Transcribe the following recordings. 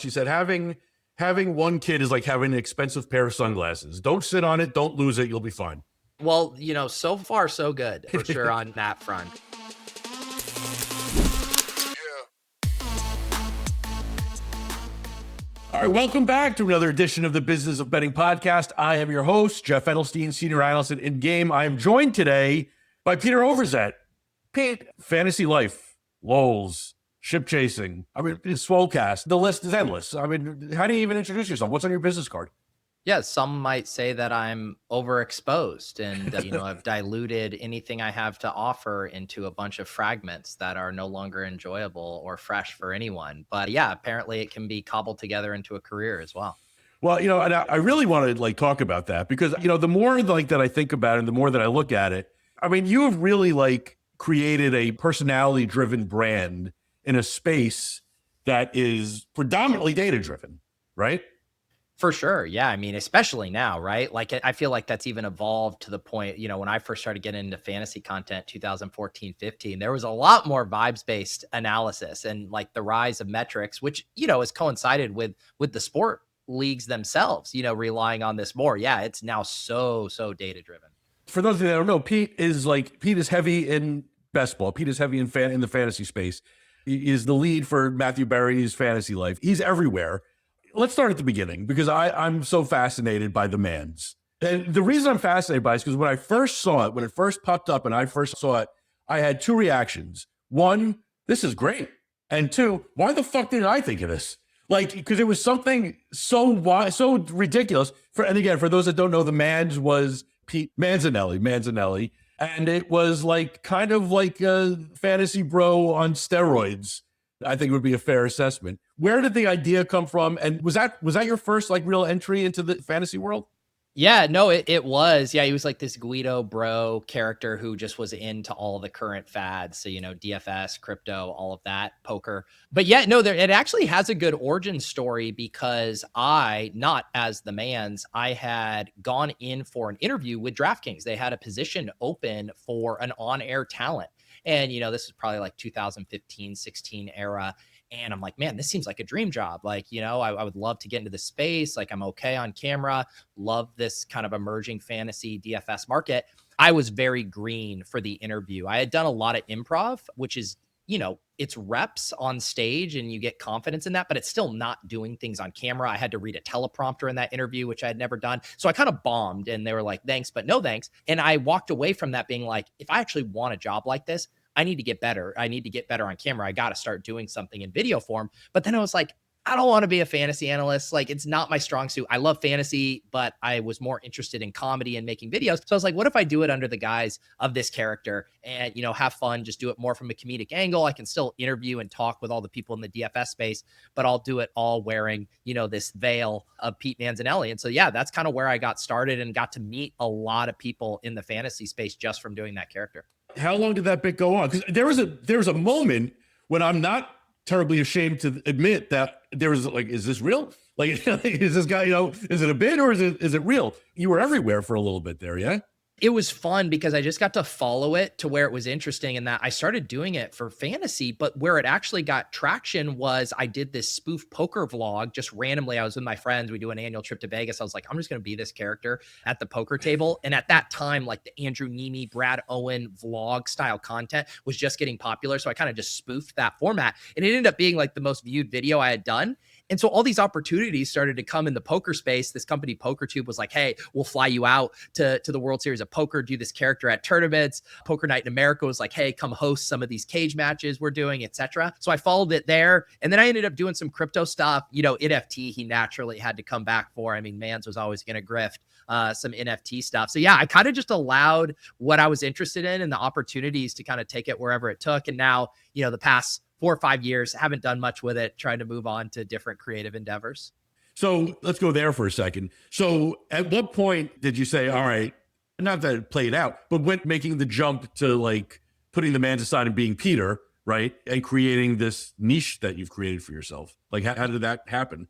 She said, having one kid is like having an expensive pair of sunglasses. Don't sit on it. Don't lose it. You'll be fine. Well, so far so good for sure on that front. All right, welcome back to another edition of the Business of Betting podcast. I am your host, Jeff Edelstein, senior analyst at In-Game. I am joined today by Peter Overzet. Pete, fantasy life, lols, ship chasing. I mean, it's Swolecast. The list is endless. I mean, how do you even introduce yourself? What's on your business card? Yeah, some might say that I'm overexposed and, I've diluted anything I have to offer into a bunch of fragments that are no longer enjoyable or fresh for anyone. But yeah, apparently it can be cobbled together into a career as well. Well, and I really want to talk about that because, the more that I think about it and the more that I look at it, I mean, you have really created a personality driven brand in a space that is predominantly data driven, right? For sure. Yeah. I mean, especially now, right? I feel like that's even evolved to the point, when I first started getting into fantasy content, 2014, 15, there was a lot more vibes-based analysis and the rise of metrics, which, has coincided with the sport leagues themselves, relying on this more. Yeah. It's now so data driven. For those of you that don't know, Pete is heavy in best ball. Pete is heavy in the fantasy space. He is the lead for Matthew Berry's Fantasy Life. He's everywhere. Let's start at the beginning because I'm so fascinated by the mans. And the reason I'm fascinated by it is because when I first saw it, when it first popped up and I first saw it, I had two reactions. One, this is great. And two, why the fuck didn't I think of this? Because it was something so ridiculous. And again, for those that don't know, the mans was Pete Manzanelli. And it was kind of like a fantasy bro on steroids. I think it would be a fair assessment. Where did the idea come from? And was that your first real entry into the fantasy world? Yeah, no, it was. Yeah, he was this Guido bro character who just was into all the current fads. So, DFS, crypto, all of that, poker. But yeah, no, it actually has a good origin story because not as the mans, I had gone in for an interview with DraftKings. They had a position open for an on-air talent. And, this is probably 2015, 16 era. And I'm like, man, this seems like a dream job. I would love to get into the space. I'm okay on camera, love this kind of emerging fantasy DFS market. I was very green for the interview. I had done a lot of improv, which is, it's reps on stage and you get confidence in that, but it's still not doing things on camera. I had to read a teleprompter in that interview, which I had never done. So I kind of bombed and they were like, thanks, but no thanks. And I walked away from that being like, if I actually want a job like this, I need to get better. I need to get better on camera. I got to start doing something in video form. But then I was like, I don't want to be a fantasy analyst. It's not my strong suit. I love fantasy, but I was more interested in comedy and making videos. So I was like, what if I do it under the guise of this character and, have fun, just do it more from a comedic angle. I can still interview and talk with all the people in the DFS space, but I'll do it all wearing, this veil of Pete Manzanelli. And so, yeah, that's kind of where I got started and got to meet a lot of people in the fantasy space just from doing that character. How long did that bit go on? Because there was a moment when I'm not terribly ashamed to admit that there was is this real? Is this guy, is it a bit or is it real? You were everywhere for a little bit there, yeah? It was fun because I just got to follow it to where it was interesting and that I started doing it for fantasy, but where it actually got traction was I did this spoof poker vlog just randomly. I was with my friends. We do an annual trip to Vegas. I was like, I'm just going to be this character at the poker table. And at that time, the Andrew Nemi, Brad Owen vlog style content was just getting popular. So I kind of just spoofed that format and it ended up being the most viewed video I had done. And so all these opportunities started to come in the poker space. This company, PokerTube, was like, hey, we'll fly you out to the World Series of Poker, do this character at tournaments. Poker Night in America was like, hey, come host some of these cage matches we're doing, etc. So I followed it there. And then I ended up doing some crypto stuff. NFT, he naturally had to come back for. I mean, Mans was always going to grift some NFT stuff. So yeah, I kind of just allowed what I was interested in and the opportunities to kind of take it wherever it took. And now, the past 4 or 5 years, haven't done much with it, trying to move on to different creative endeavors. So let's go there for a second. So at what point did you say, all right, not that it played out, but when making the jump to putting the mans aside and being Peter, right? And creating this niche that you've created for yourself? How did that happen?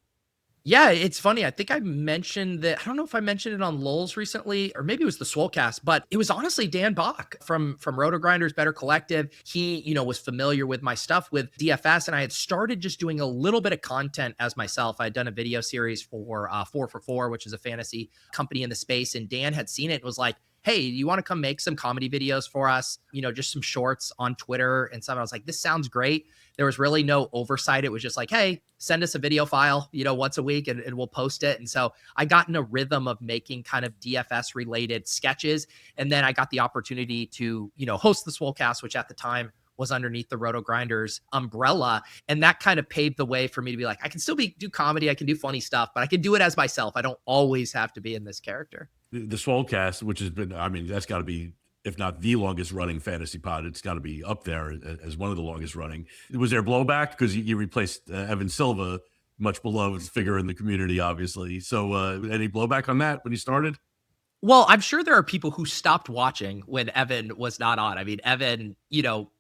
Yeah, it's funny. I think I mentioned that. I don't know if I mentioned it on Lulz recently, or maybe it was the Swolecast, but it was honestly Dan Bach from Roto Grinders Better Collective. He, was familiar with my stuff with DFS, and I had started just doing a little bit of content as myself. I had done a video series for 4for4, which is a fantasy company in the space, and Dan had seen it and was like, hey, you want to come make some comedy videos for us? Just some shorts on Twitter and stuff. I was like, this sounds great. There was really no oversight. It was just like, hey, send us a video file, once a week and we'll post it. And so I got in a rhythm of making kind of DFS related sketches. And then I got the opportunity to, host the Swolecast, which at the time was underneath the Roto Grinders umbrella. And that kind of paved the way for me to be like, I can still do comedy. I can do funny stuff, but I can do it as myself. I don't always have to be in this character. The Swolecast, which has been, I mean, that's got to be, if not the longest running fantasy pod, it's got to be up there as one of the longest running. Was there blowback? Because you replaced Evan Silva, much beloved figure in the community, obviously. So any blowback on that when you started? Well, I'm sure there are people who stopped watching when Evan was not on. I mean, Evan,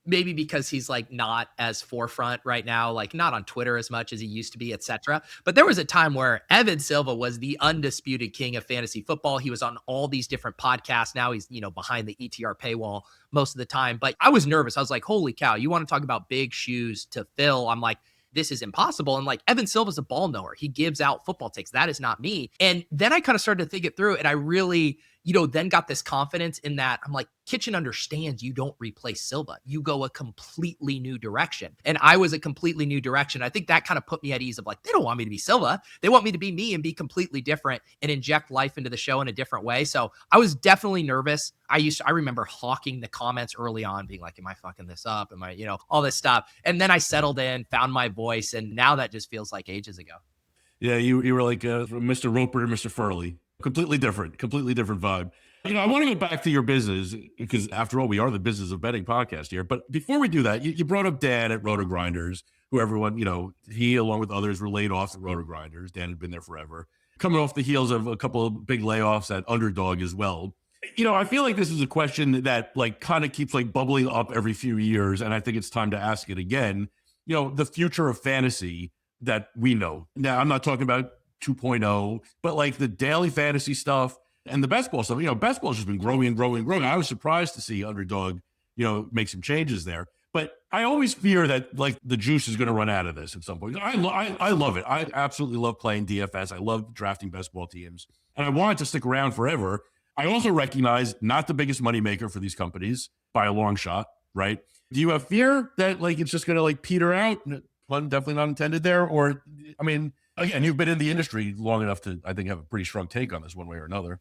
maybe because he's like not as forefront right now, like not on Twitter as much as he used to be, etc. But there was a time where Evan Silva was the undisputed king of fantasy football. He was on all these different podcasts. Now he's, behind the ETR paywall most of the time. But I was nervous. I was like, holy cow, you want to talk about big shoes to fill? I'm like, this is impossible. And like Evan Silva's a ball knower. He gives out football takes. That is not me. And then I kind of started to think it through, and I really, then got this confidence in that. I'm like, Kitchen understands you don't replace Silva. You go a completely new direction. And I was a completely new direction. I think that kind of put me at ease of like, they don't want me to be Silva. They want me to be me and be completely different and inject life into the show in a different way. So I was definitely nervous. I remember hawking the comments early on, being like, am I fucking this up? Am I, all this stuff. And then I settled in, found my voice. And now that just feels like ages ago. Yeah, you were like Mr. Roper and Mr. Furley. Completely different vibe. I want to go back to your business because after all, we are the Business of Betting podcast here. But before we do that, you brought up Dan at Roto Grinders, who everyone, he along with others were laid off at Roto Grinders. Dan had been there forever. Coming off the heels of a couple of big layoffs at Underdog as well. I feel like this is a question that like kind of keeps like bubbling up every few years. And I think it's time to ask it again. The future of fantasy that we know. Now, I'm not talking about 2.0, but like the daily fantasy stuff and the best ball stuff. Best ball's just been growing and growing and growing. I was surprised to see Underdog, make some changes there. But I always fear that like the juice is going to run out of this at some point. I love it. I absolutely love playing DFS. I love drafting best ball teams, and I want it to stick around forever. I also recognize not the biggest moneymaker for these companies by a long shot, right? Do you have fear that like it's just going to like peter out? Pun definitely not intended there. Or, I mean, again, you've been in the industry long enough to, I think, have a pretty strong take on this one way or another.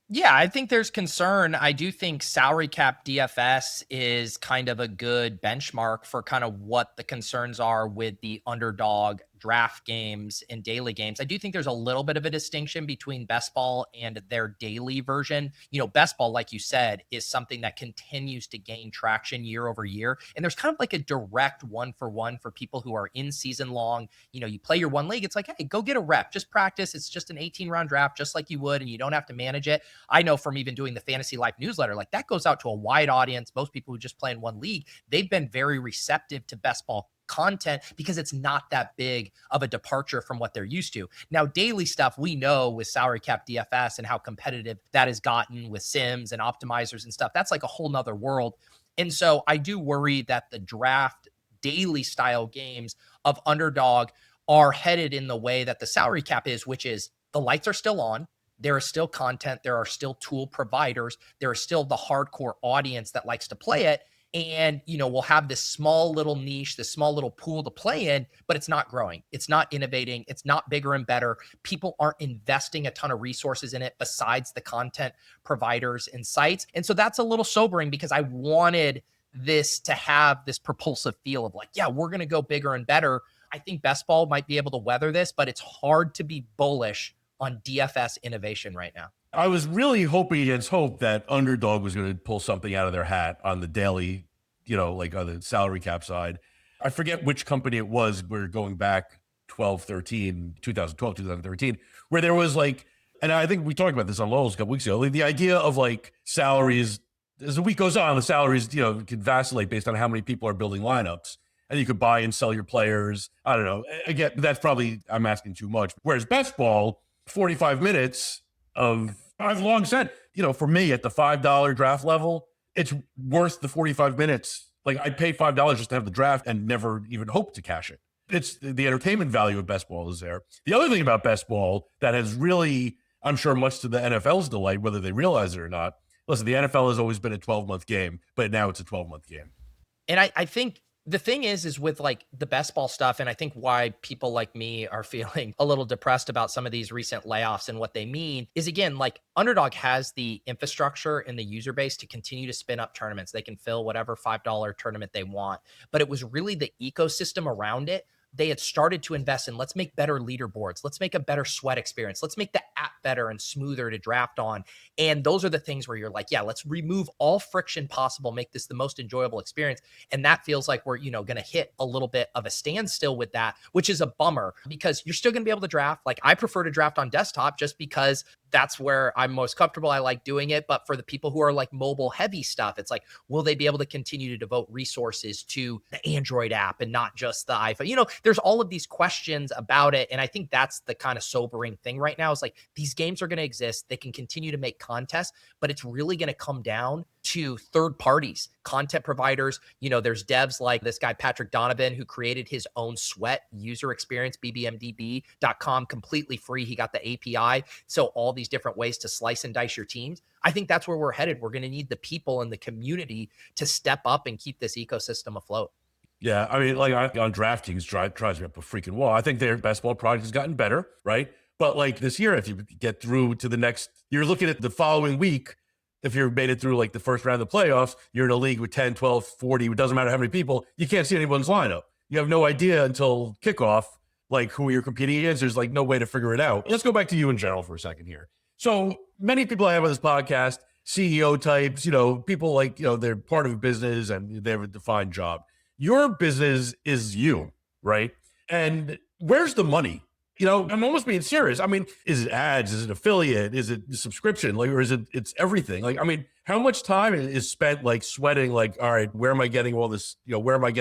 Yeah, I think there's concern. I do think salary cap DFS is kind of a good benchmark for kind of what the concerns are with the underdog draft games and daily games. I do think there's a little bit of a distinction between best ball and their daily version. Best ball, like you said, is something that continues to gain traction year over year. And there's kind of like a direct 1-for-1 for people who are in season long. You play your one league. It's like, hey, go get a rep, just practice. It's just an 18-round draft, just like you would, and you don't have to manage it. I know from even doing the Fantasy Life newsletter, like that goes out to a wide audience. Most people who just play in one league, they've been very receptive to best ball content because it's not that big of a departure from what they're used to. Now, daily stuff, we know with salary cap DFS and how competitive that has gotten with sims and optimizers and stuff, that's like a whole nother world. And so I do worry that the draft daily style games of Underdog are headed in the way that the salary cap is, which is the lights are still on. There is still content. There are still tool providers. There is still the hardcore audience that likes to play it. And, we'll have this small little niche, this small little pool to play in, but it's not growing. It's not innovating. It's not bigger and better. People aren't investing a ton of resources in it besides the content providers and sites. And so that's a little sobering because I wanted this to have this propulsive feel of like, yeah, we're going to go bigger and better. I think best ball might be able to weather this, but it's hard to be bullish on DFS innovation right now. I was really hoping against hope that Underdog was going to pull something out of their hat on the daily, like on the salary cap side. I forget which company it was. We're going back 2012, 2013, where there was like, and I think we talked about this on Lowell's a couple weeks ago, like the idea of like salaries, as the week goes on, the salaries, can vacillate based on how many people are building lineups. and you could buy and sell your players. I don't know. Again, that's probably, I'm asking too much. Whereas best ball, 45 minutes of, I've long said, for me at the $5 draft level, it's worth the 45 minutes. Like I'd pay $5 just to have the draft and never even hope to cash it. It's the entertainment value of best ball is there. The other thing about best ball that has really, I'm sure much to the NFL's delight, whether they realize it or not, listen, the NFL has always been a 12-month game, but now it's a 12-month game. And I think the thing is with like the best ball stuff, and I think why people like me are feeling a little depressed about some of these recent layoffs and what they mean is, again, like Underdog has the infrastructure and the user base to continue to spin up tournaments. They can fill whatever $5 tournament they want, but it was really the ecosystem around it. They had started to invest in, let's make better leaderboards. Let's make a better sweat experience. Let's make the app better and smoother to draft on. And those are the things where you're like, yeah, let's remove all friction possible, make this the most enjoyable experience. And that feels like we're, going to hit a little bit of a standstill with that, which is a bummer because you're still going to be able to draft. Like I prefer to draft on desktop just because that's where I'm most comfortable. I like doing it. But for the people who are like mobile heavy stuff, it's like, will they be able to continue to devote resources to the Android app and not just the iPhone? There's all of these questions about it. And I think that's the kind of sobering thing right now is like these games are going to exist. They can continue to make contests, but it's really going to come down to third parties, content providers. There's devs like this guy, Patrick Donovan, who created his own sweat user experience, bbmdb.com, completely free. He got the API. So all these different ways to slice and dice your teams. I think that's where we're headed. We're going to need the people in the community to step up and keep this ecosystem afloat. Yeah, I mean, like on DraftKings, drives me up a freaking wall. I think their best ball product has gotten better, right? But like this year, if you get through to the next, you're looking at the following week. If you're made it through like the first round of the playoffs, you're in a league with 10, 12, 40, it doesn't matter how many people, you can't see anyone's lineup. You have no idea until kickoff, like who you're competing against. There's like no way to figure it out. Let's go back to you in general for a second here. So many people I have on this podcast, CEO types, people like, they're part of a business and they have a defined job. Your business is you, right? And where's the money? I'm almost being serious. I mean, is it ads? Is it affiliate? Is it subscription? Like, or is it's everything? Like, I mean, how much time is spent like sweating? Like, all right, where am I getting all this? Where am I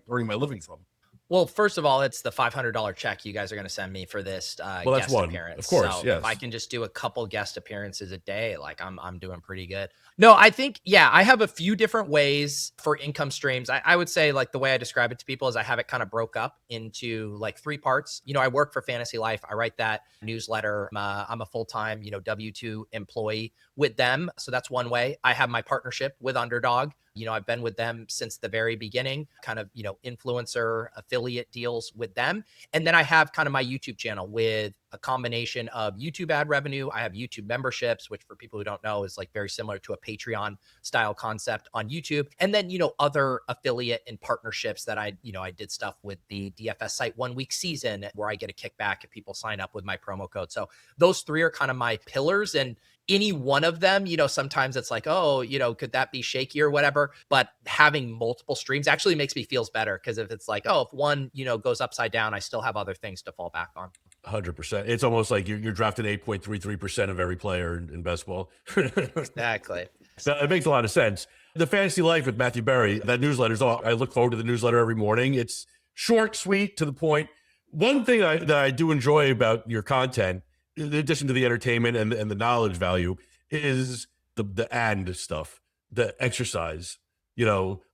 earning my living from? Well, first of all, it's the $500 check you guys are going to send me for this guest appearance. Of course, so yes. If I can just do a couple guest appearances a day, like I'm doing pretty good. No, I think, I have a few different ways for income streams. I would say like the way I describe it to people is I have it kind of broke up into like three parts. I work for Fantasy Life. I write that newsletter. I'm a full-time, W-2 employee with them. So that's one way. I have my partnership with Underdog. I've been with them since the very beginning, kind of, influencer affiliate deals with them. And then I have kind of my YouTube channel with a combination of YouTube ad revenue. I have YouTube memberships, which for people who don't know is like very similar to a Patreon style concept on YouTube. And then, other affiliate and partnerships that I did stuff with the DFS site 1 week season where I get a kickback if people sign up with my promo code. So those three are kind of my pillars. And any one of them, sometimes it's like, oh, could that be shaky or whatever? But having multiple streams actually makes me feel better because if it's like, oh, if one, goes upside down, I still have other things to fall back on. 100%. It's almost like you're drafting 8.33% of every player in best ball. Exactly. So it makes a lot of sense. The Fantasy Life with Matthew Berry, that newsletter, I look forward to the newsletter every morning. It's short, sweet, to the point. One thing that I do enjoy about your content, in addition to the entertainment and the knowledge value, is the and stuff, the exercise,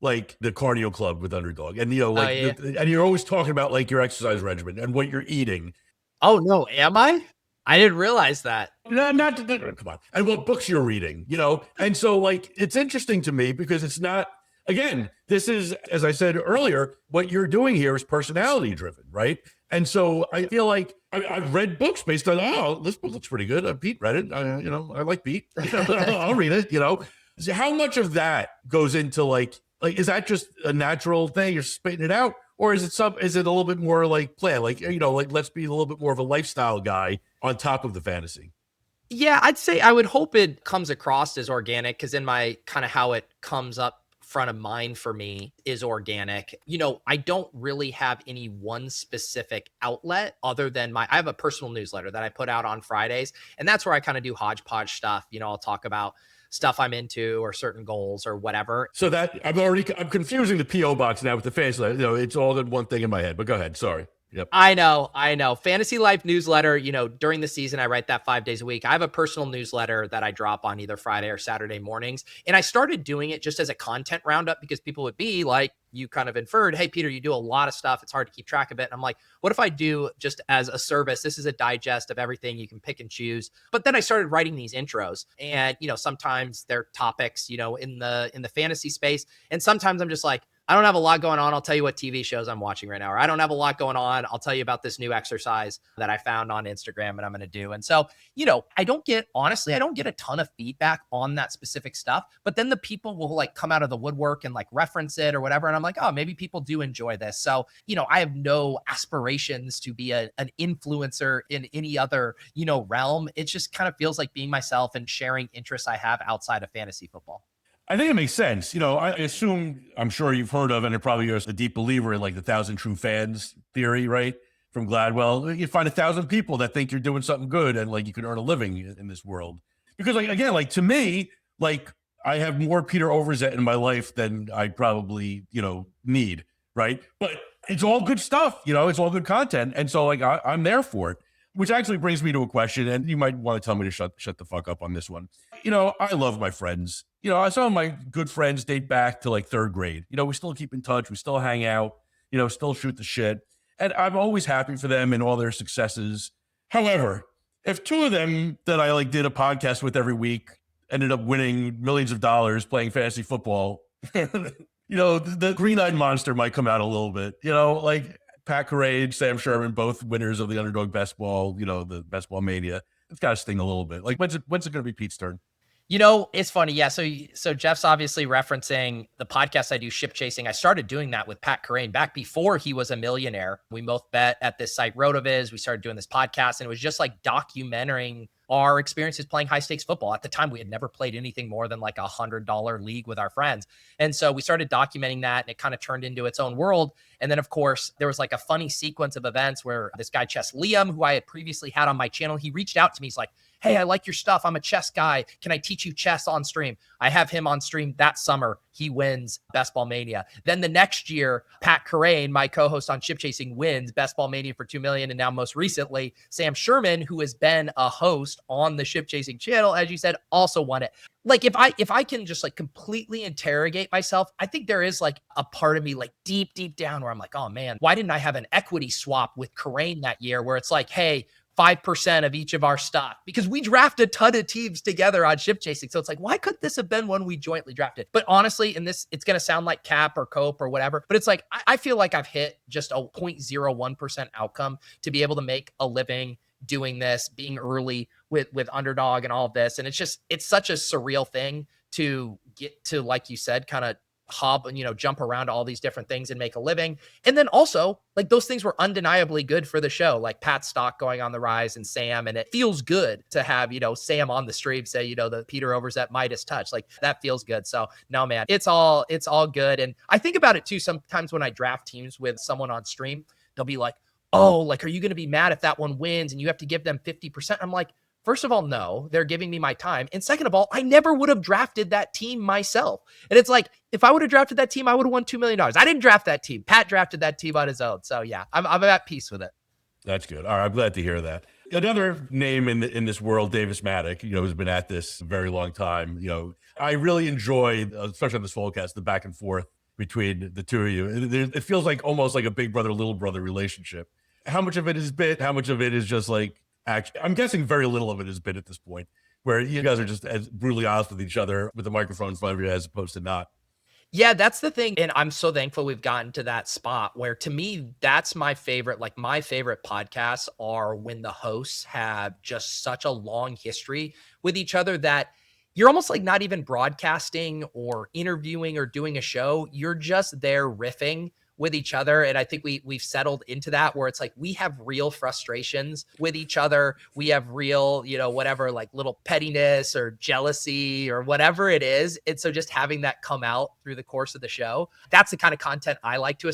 like the cardio club with Underdog. And, and you're always talking about like your exercise regimen and what you're eating. Oh, no. Am I? I didn't realize that. Not come on. And what books you're reading, And so like, it's interesting to me because it's not, again, this is, as I said earlier, what you're doing here is personality driven, right? And so I feel like I've read books based on, this book looks pretty good. Pete read it. I like Pete. I'll read it, So how much of that goes into like, is that just a natural thing? You're spitting it out? Or is it a little bit more like plan? Like, like let's be a little bit more of a lifestyle guy on top of the fantasy. Yeah, I'd say I would hope it comes across as organic because in my kind of how it comes up front of mind for me is organic. I don't really have any one specific outlet other than I have a personal newsletter that I put out on Fridays. And that's where I kind of do hodgepodge stuff. I'll talk about stuff I'm into or certain goals or whatever. So that I'm confusing the PO box now with the fantasy life. It's all in one thing in my head. But go ahead. Sorry. Yep. I know. Fantasy Life newsletter, during the season, I write that 5 days a week. I have a personal newsletter that I drop on either Friday or Saturday mornings. And I started doing it just as a content roundup because people would be like, you kind of inferred, hey, Peter, you do a lot of stuff. It's hard to keep track of it. And I'm like, what if I do just as a service? This is a digest of everything. You can pick and choose. But then I started writing these intros and, sometimes they're topics, in the fantasy space. And sometimes I'm just like, I don't have a lot going on. I'll tell you what TV shows I'm watching right now. Or I don't have a lot going on. I'll tell you about this new exercise that I found on Instagram and I'm going to do. And so, I don't get a ton of feedback on that specific stuff, but then the people will like come out of the woodwork and like reference it or whatever. And I'm like, oh, maybe people do enjoy this. So, I have no aspirations to be an influencer in any other, realm. It just kind of feels like being myself and sharing interests I have outside of fantasy football. I think it makes sense. I'm sure you've heard of, and it probably is a deep believer in like the 1,000 true fans theory, right? From Gladwell. You find 1,000 people that think you're doing something good and like you can earn a living in this world. Because like, again, like to me, like I have more Peter Overzet in my life than I probably, need, right? But it's all good stuff, it's all good content. And so like I'm there for it. Which actually brings me to a question, and you might want to tell me to shut the fuck up on this one. I love my friends. Some of my good friends date back to like third grade. We still keep in touch. We still hang out, still shoot the shit. And I'm always happy for them and all their successes. However, if two of them that I like did a podcast with every week ended up winning millions of dollars playing fantasy football, the green-eyed monster might come out a little bit, like Pat Courage, Sam Sherman, both winners of the Underdog Best Ball, the Best Ball Mania. It's got to sting a little bit. Like, when's it going to be Pete's turn? It's funny. Yeah. So Jeff's obviously referencing the podcast I do, Ship Chasing. I started doing that with Pat Corain back before he was a millionaire. We both bet at this site RotoViz. We started doing this podcast and it was just like documenting our experiences playing high stakes football. At the time, we had never played anything more than like $100 league with our friends. And so we started documenting that and it kind of turned into its own world. And then of course, there was like a funny sequence of events where this guy, Chess Liam, who I had previously had on my channel, he reached out to me. He's like, hey, I like your stuff. I'm a chess guy. Can I teach you chess on stream? I have him on stream that summer. He wins Best Ball Mania. Then the next year, Pat Corain, my co-host on Ship Chasing, wins Best Ball Mania for $2 million. And now most recently, Sam Sherman, who has been a host on the Ship Chasing channel, as you said, also won it. Like if I can just like completely interrogate myself, I think there is like a part of me like deep down where I'm like, oh man, why didn't I have an equity swap with Corain that year where it's like, hey, 5% of each of our stock, because we draft a ton of teams together on Ship Chasing. So it's like, why could this have been one we jointly drafted? But honestly, in this, it's going to sound like cap or cope or whatever, but it's like, I feel like I've hit just a 0.01% outcome to be able to make a living doing this, being early with Underdog and all of this. And it's such a surreal thing to get to, like you said, kind of hop and, jump around to all these different things and make a living. And then also like those things were undeniably good for the show, like Pat's stock going on the rise and Sam. And it feels good to have, Sam on the stream say, the Peter Overzet Midas touch, like that feels good. So no, man, it's all good. And I think about it too. Sometimes when I draft teams with someone on stream, they'll be like, oh, like, are you going to be mad if that one wins and you have to give them 50%? I'm like, first of all, no, they're giving me my time. And second of all, I never would have drafted that team myself. And it's like, if I would have drafted that team, I would have won $2 million. I didn't draft that team. Pat drafted that team on his own. So yeah, I'm at peace with it. That's good. All right. I'm glad to hear that. Another name in this world, Davis Maddock, who's been at this a very long time. I really enjoy, especially on this podcast, the back and forth between the two of you. It feels like almost like a big brother, little brother relationship. How much of it is bit? How much of it is just like action? I'm guessing very little of it is bit at this point, where you guys are just as brutally honest with each other with the microphone in front of you as opposed to not. Yeah, that's the thing. And I'm so thankful we've gotten to that spot where, to me, that's my favorite. Like, my favorite podcasts are when the hosts have just such a long history with each other that you're almost like not even broadcasting or interviewing or doing a show. You're just there riffing with each other. And I think we've settled into that where it's like, we have real frustrations with each other. We have real, whatever, like little pettiness or jealousy or whatever it is. And so just having that come out through the course of the show, that's the kind of content I like to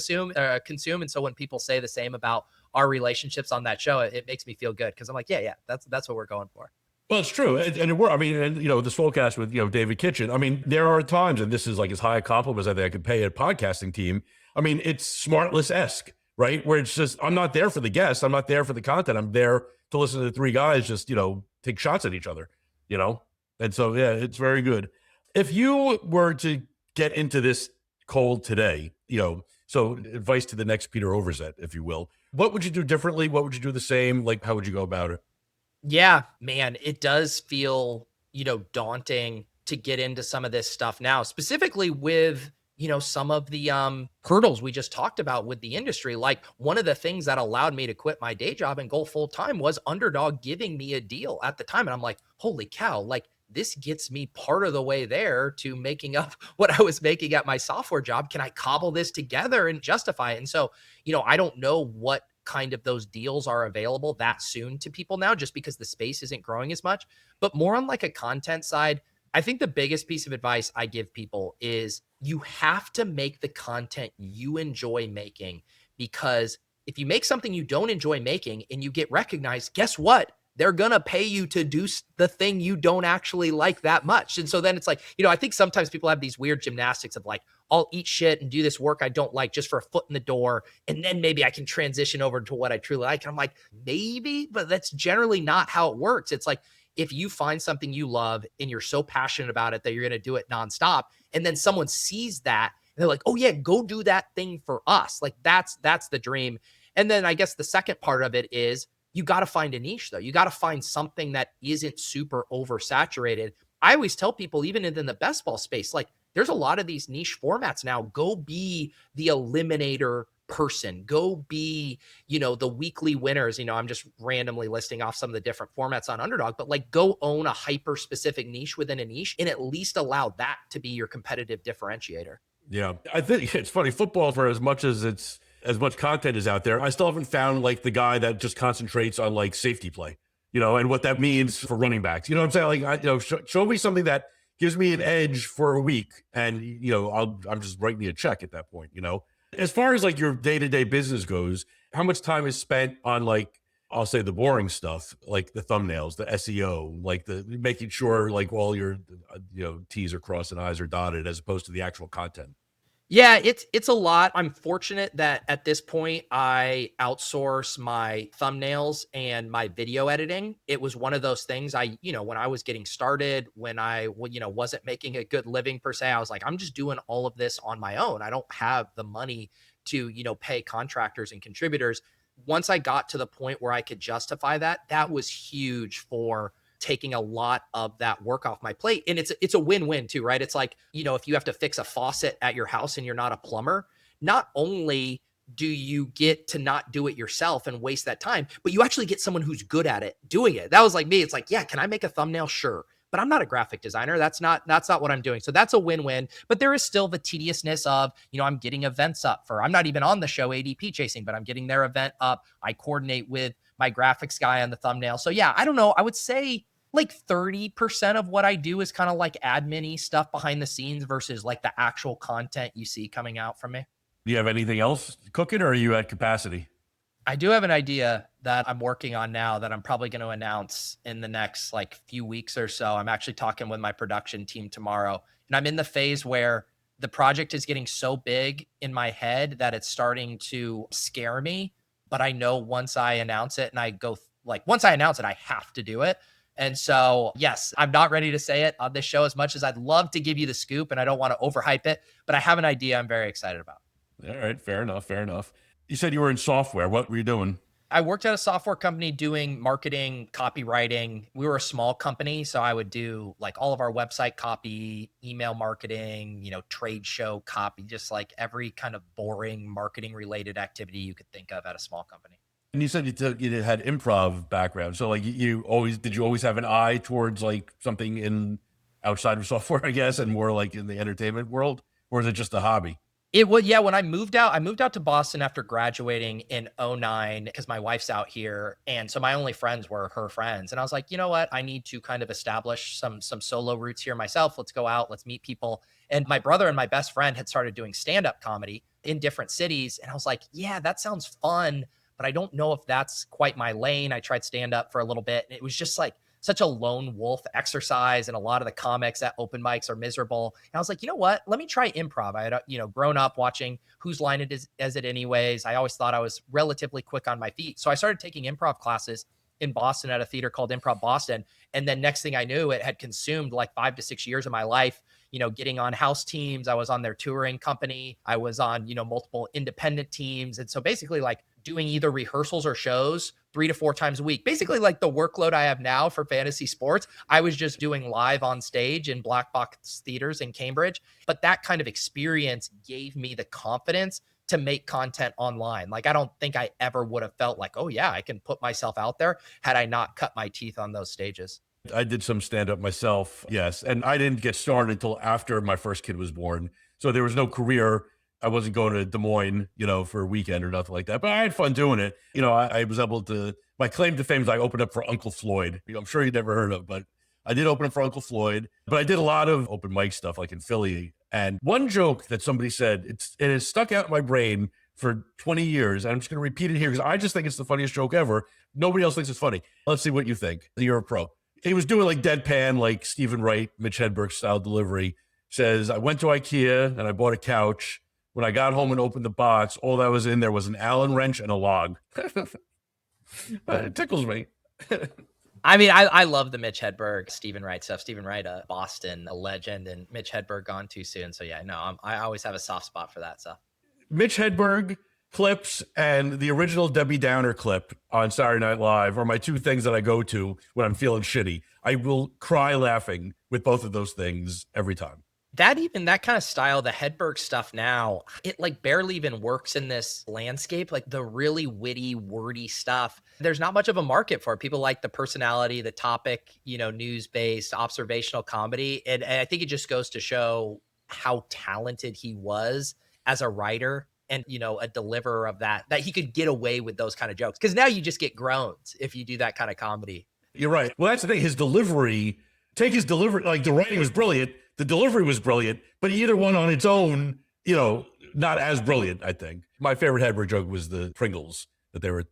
consume. And so when people say the same about our relationships on that show, it makes me feel good. Cause I'm like, yeah, that's what we're going for. Well, it's true. And it worked. I mean, and the Soulcast with, David Kitchen. I mean, there are times, and this is like as high a compliment as I think I could pay a podcasting team. I mean, it's Smartless-esque, right? Where it's just, I'm not there for the guests. I'm not there for the content. I'm there to listen to the three guys just, take shots at each other, you know? And so, yeah, it's very good. If you were to get into this cold today, so advice to the next Peter Overzet, if you will, what would you do differently? What would you do the same? Like, how would you go about it? Yeah, man, it does feel, daunting to get into some of this stuff now, specifically with, some of the hurdles we just talked about with the industry. Like one of the things that allowed me to quit my day job and go full time was Underdog giving me a deal at the time. And I'm like, holy cow, like this gets me part of the way there to making up what I was making at my software job. Can I cobble this together and justify it? And so, I don't know what kind of those deals are available that soon to people now, just because the space isn't growing as much. But more on like a content side, I think the biggest piece of advice I give people is you have to make the content you enjoy making, because if you make something you don't enjoy making and you get recognized, guess what? They're going to pay you to do the thing you don't actually like that much. And so then it's like, I think sometimes people have these weird gymnastics of like, I'll eat shit and do this work I don't like just for a foot in the door. And then maybe I can transition over to what I truly like. And I'm like, maybe, but that's generally not how it works. It's like, if you find something you love and you're so passionate about it that you're going to do it nonstop, and then someone sees that and they're like, oh yeah, go do that thing for us. Like that's the dream. And then I guess the second part of it is you got to find a niche though. You got to find something that isn't super oversaturated. I always tell people, even in the best ball space, like there's a lot of these niche formats now. Go be the eliminator person. Go be, the weekly winners. I'm just randomly listing off some of the different formats on Underdog, but like go own a hyper specific niche within a niche and at least allow that to be your competitive differentiator. Yeah. I think it's funny. Football, for as much content is out there, I still haven't found like the guy that just concentrates on like safety play, and what that means for running backs. You know what I'm saying? Like, show me something that gives me an edge for a week, and I'm just writing you a check at that point. As far as like your day-to-day business goes, how much time is spent on like, I'll say the boring stuff, like the thumbnails, the SEO, like the making sure like all your T's are crossed and I's are dotted, as opposed to the actual content? Yeah, it's a lot. I'm fortunate that at this point I outsource my thumbnails and my video editing. It was one of those things when I was getting started, when I wasn't making a good living per se, I was like, I'm just doing all of this on my own. I don't have the money to, pay contractors and contributors. Once I got to the point where I could justify that, that was huge for taking a lot of that work off my plate. And it's a win-win too, right? It's like, if you have to fix a faucet at your house and you're not a plumber, not only do you get to not do it yourself and waste that time, but you actually get someone who's good at it doing it. That was like me. It's like, yeah, can I make a thumbnail? Sure. But I'm not a graphic designer. That's not what I'm doing. So that's a win-win. But there is still the tediousness of, I'm getting events up I'm not even on the show ADP chasing, but I'm getting their event up. I coordinate with my graphics guy on the thumbnail. So yeah, I don't know. I would say like 30% of what I do is kind of like admin-y stuff behind the scenes versus like the actual content you see coming out from me. Do you have anything else cooking, or are you at capacity? I do have an idea that I'm working on now that I'm probably going to announce in the next like few weeks or so. I'm actually talking with my production team tomorrow, and I'm in the phase where the project is getting so big in my head that it's starting to scare me. But I know once I announce it and once I announce it, I have to do it. And so, yes, I'm not ready to say it on this show as much as I'd love to give you the scoop, and I don't want to overhype it, but I have an idea I'm very excited about. All right. Fair enough. Fair enough. You said you were in software. What were you doing? I worked at a software company doing marketing, copywriting. We were a small company, so I would do like all of our website copy, email marketing, trade show copy, just like every kind of boring marketing related activity you could think of at a small company. And you said you had improv background. So like did you always have an eye towards like something in outside of software, I guess, and more like in the entertainment world? Or is it just a hobby? It would, yeah. When I moved out to Boston after graduating in '09 because my wife's out here. And so my only friends were her friends. And I was like, you know what? I need to kind of establish some solo roots here myself. Let's go out, let's meet people. And my brother and my best friend had started doing stand-up comedy in different cities. And I was like, yeah, that sounds fun, but I don't know if that's quite my lane. I tried stand-up for a little bit, and it was just like such a lone wolf exercise. And a lot of the comics at open mics are miserable. And I was like, you know what? Let me try improv. I had, grown up watching Whose Line It Is It Anyways. I always thought I was relatively quick on my feet. So I started taking improv classes in Boston at a theater called Improv Boston. And then next thing I knew, it had consumed like 5 to 6 years of my life, getting on house teams. I was on their touring company. I was on, multiple independent teams. And so basically like doing either rehearsals or shows 3 to 4 times a week, basically like the workload I have now for fantasy sports. I was just doing live on stage in black box theaters in Cambridge. But that kind of experience gave me the confidence to make content online. Like, I don't think I ever would have felt like, oh yeah, I can put myself out there had I not cut my teeth on those stages. I did some stand-up myself, yes. And I didn't get started until after my first kid was born. So there was no career. I wasn't going to Des Moines, for a weekend or nothing like that. But I had fun doing it. I was able to, my claim to fame is I opened up for Uncle Floyd. I'm sure you never heard of, but I did open up for Uncle Floyd. But I did a lot of open mic stuff like in Philly. And one joke that somebody said, it has stuck out in my brain for 20 years. And I'm just going to repeat it here because I just think it's the funniest joke ever. Nobody else thinks it's funny. Let's see what you think. You're a pro. He was doing like deadpan, like Stephen Wright, Mitch Hedberg style delivery. Says, I went to IKEA and I bought a couch. When I got home and opened the box, all that was in there was an Allen wrench and a log. It tickles me. I mean, I love the Mitch Hedberg, Stephen Wright stuff. Stephen Wright, a Boston, a legend, and Mitch Hedberg gone too soon. So yeah, no, I always have a soft spot for that stuff. Mitch Hedberg clips and the original Debbie Downer clip on Saturday Night Live are my two things that I go to when I'm feeling shitty. I will cry laughing with both of those things every time. That kind of style, the Hedberg stuff now, it like barely even works in this landscape. Like the really witty, wordy stuff, there's not much of a market for it. People like the personality, the topic, news-based, observational comedy. And I think it just goes to show how talented he was as a writer and, a deliverer of that he could get away with those kind of jokes. Because now you just get groans if you do that kind of comedy. You're right. Well, that's the thing. His delivery, like the writing was brilliant. The delivery was brilliant, but either one on its own, not as brilliant, I think. My favorite Hedberg joke was the Pringles that they were,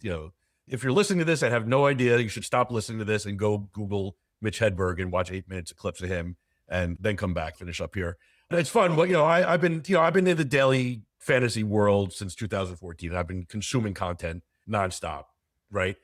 if you're listening to this and have no idea, you should stop listening to this and go Google Mitch Hedberg and watch 8 minutes of clips of him and then come back, finish up here. And it's fun. But, I've been in the daily fantasy world since 2014. I've been consuming content nonstop, right?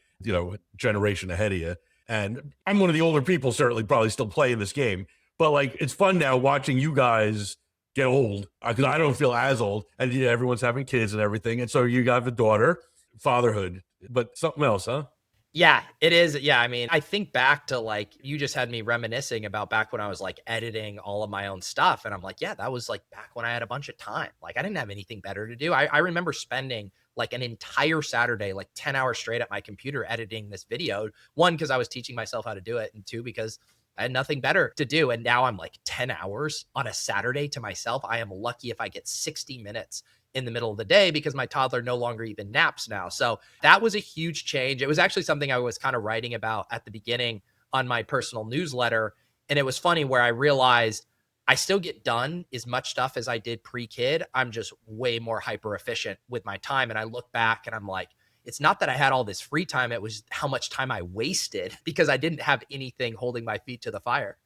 Generation ahead of you. And I'm one of the older people, certainly probably still playing this game. But like, it's fun now watching you guys get old because I don't feel as old and everyone's having kids and everything. And so you got a daughter, fatherhood, but something else, huh? Yeah, it is. Yeah. I mean, I think back to like, you just had me reminiscing about back when I was like editing all of my own stuff. And I'm like, yeah, that was like back when I had a bunch of time. Like I didn't have anything better to do. I remember spending like an entire Saturday, like 10 hours straight at my computer editing this video. One, because I was teaching myself how to do it. And two, because I had nothing better to do. And now I'm like 10 hours on a Saturday to myself. I am lucky if I get 60 minutes in the middle of the day because my toddler no longer even naps now. So that was a huge change. It was actually something I was kind of writing about at the beginning on my personal newsletter. And it was funny where I realized I still get done as much stuff as I did pre-kid. I'm just way more hyper efficient with my time. And I look back and I'm like, it's not that I had all this free time. It was how much time I wasted because I didn't have anything holding my feet to the fire.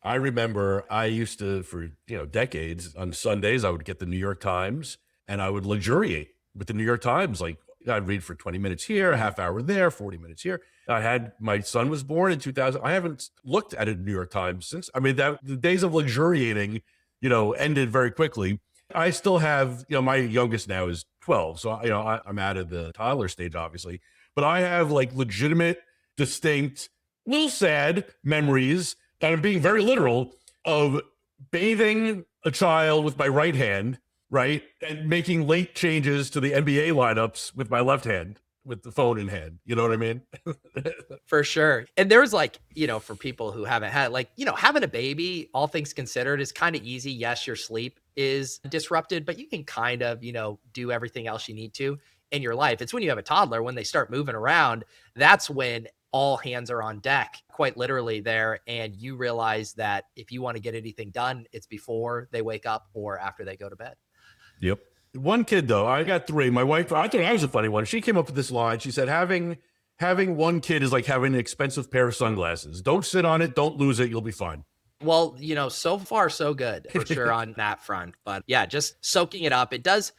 I remember I used to, for decades, on Sundays, I would get the New York Times and I would luxuriate with the New York Times. Like I'd read for 20 minutes here, a half hour there, 40 minutes here. My son was born in 2000. I haven't looked at a New York Times since. I mean, the days of luxuriating, ended very quickly. I still have, my youngest now is 12. So, I'm out of the toddler stage, obviously, but I have like legitimate, distinct, little sad memories, and I'm being very literal, of bathing a child with my right hand, right? And making late changes to the NBA lineups with my left hand, with the phone in hand. You know what I mean? For sure. And there's like, for people who haven't had like, having a baby, all things considered, is kind of easy. Yes, your sleep is disrupted, but you can kind of, do everything else you need to in your life. It's when you have a toddler, when they start moving around, that's when all hands are on deck, quite literally there. And you realize that if you want to get anything done, it's before they wake up or after they go to bed. Yep. One kid though, I got 3. My wife, I thought I was a funny one. She came up with this line. She said, having having one kid is like having an expensive pair of sunglasses. Don't sit on it. Don't lose it. You'll be fine. Well, so far so good for sure on that front. But yeah, just soaking it up. It does.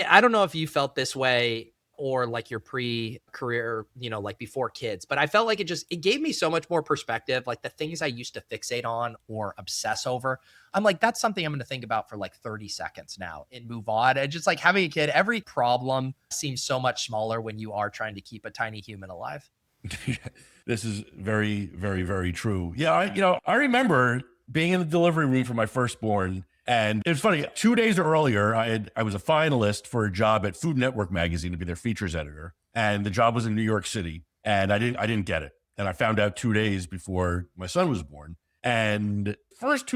I don't know if you felt this way or like your pre-career, like before kids, but I felt like it gave me so much more perspective. Like the things I used to fixate on or obsess over, I'm like, that's something I'm going to think about for like 30 seconds now and move on. And just like having a kid, every problem seems so much smaller when you are trying to keep a tiny human alive. This is very, very, very true. Yeah, I remember being in the delivery room for my firstborn, and it was funny. 2 days earlier, I was a finalist for a job at Food Network magazine to be their features editor, and the job was in New York City, and I didn't get it, and I found out 2 days before my son was born. And the first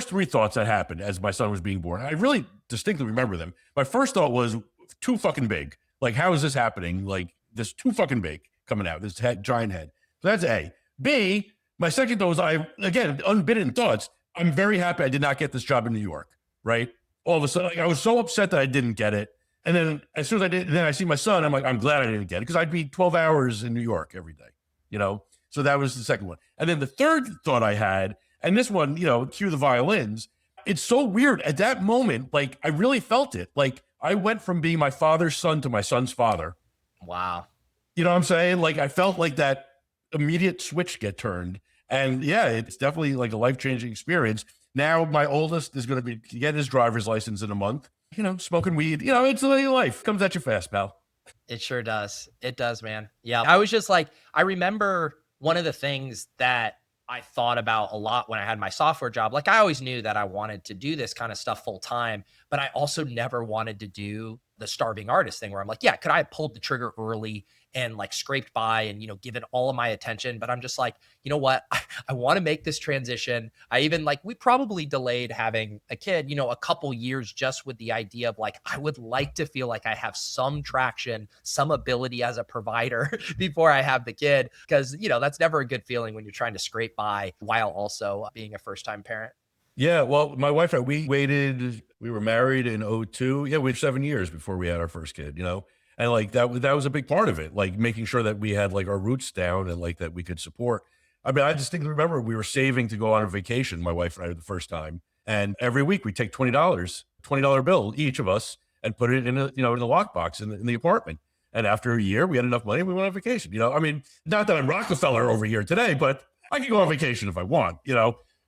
three thoughts that happened as my son was being born, I really distinctly remember them. My first thought was too fucking big. Like, how is this happening? Like, this too fucking big coming out, this giant head. So that's A. B, my second thought was, again, unbidden thoughts. I'm very happy I did not get this job in New York, right? All of a sudden, like, I was so upset that I didn't get it. And then as soon as I did, then I see my son, I'm like, I'm glad I didn't get it because I'd be 12 hours in New York every day, So that was the second one. And then the third thought I had, and this one, cue the violins. It's so weird. At that moment, like, I really felt it. Like, I went from being my father's son to my son's father. Wow. You know what I'm saying? Like, I felt like that immediate switch get turned. And yeah, it's definitely like a life-changing experience. Now my oldest is going to get his driver's license in a month, smoking weed. It's life comes at you fast, pal. It sure does. It does, man. Yeah. I was just like, I remember one of the things that I thought about a lot when I had my software job. Like, I always knew that I wanted to do this kind of stuff full time, but I also never wanted to do the starving artist thing where I'm like, yeah, could I have pulled the trigger early and like scraped by and, given all of my attention? But I'm just like, you know what? I want to make this transition. We probably delayed having a kid, a couple years just with the idea of like, I would like to feel like I have some traction, some ability as a provider before I have the kid. Cause that's never a good feeling when you're trying to scrape by while also being a first-time parent. Yeah, well, my wife and we were married in '02. Yeah, we had 7 years before we had our first kid, and like that was a big part of it, like making sure that we had like our roots down and like that we could support. I mean, I distinctly remember we were saving to go on a vacation, my wife and I, the first time. And every week we take $20 bill, each of us, and put it in in the lockbox in the apartment. And after a year, we had enough money, we went on vacation. I mean, not that I'm Rockefeller over here today, but I can go on vacation if I want.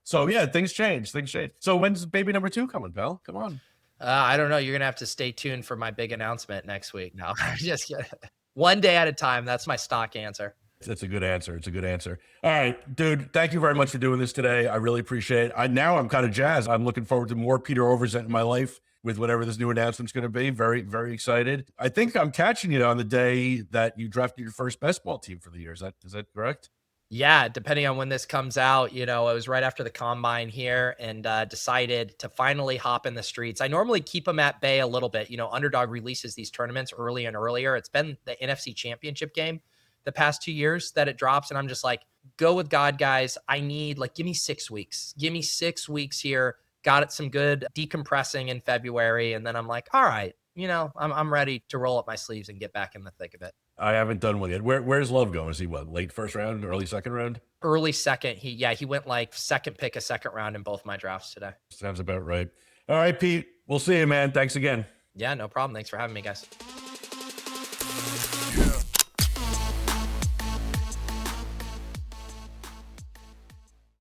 So yeah, things change. So when's baby number 2 coming, pal? Come on. I don't know. You're going to have to stay tuned for my big announcement next week. No, just kidding. One day at a time. That's my stock answer. That's a good answer. It's a good answer. All right, dude, thank you very much for doing this today. I really appreciate it. Now I'm kind of jazzed. I'm looking forward to more Peter Overzet in my life with whatever this new announcement's going to be. Very, very excited. I think I'm catching you on the day that you drafted your first best ball team for the year. Is that correct? Yeah, depending on when this comes out, it was right after the combine here and decided to finally hop in the streets. I normally keep them at bay a little bit. Underdog releases these tournaments early and earlier. It's been the NFC Championship game the past 2 years that it drops. And I'm just like, go with God, guys. I need give me 6 weeks. Give me 6 weeks here. Got it some good decompressing in February. And then I'm like, all right, I'm ready to roll up my sleeves and get back in the thick of it. I haven't done one yet. Where's Love going? Is he late first round, early second round? Early second. He went like second pick, a second round in both my drafts today. Sounds about right. All right, Pete. We'll see you, man. Thanks again. Yeah, no problem. Thanks for having me, guys. Yeah.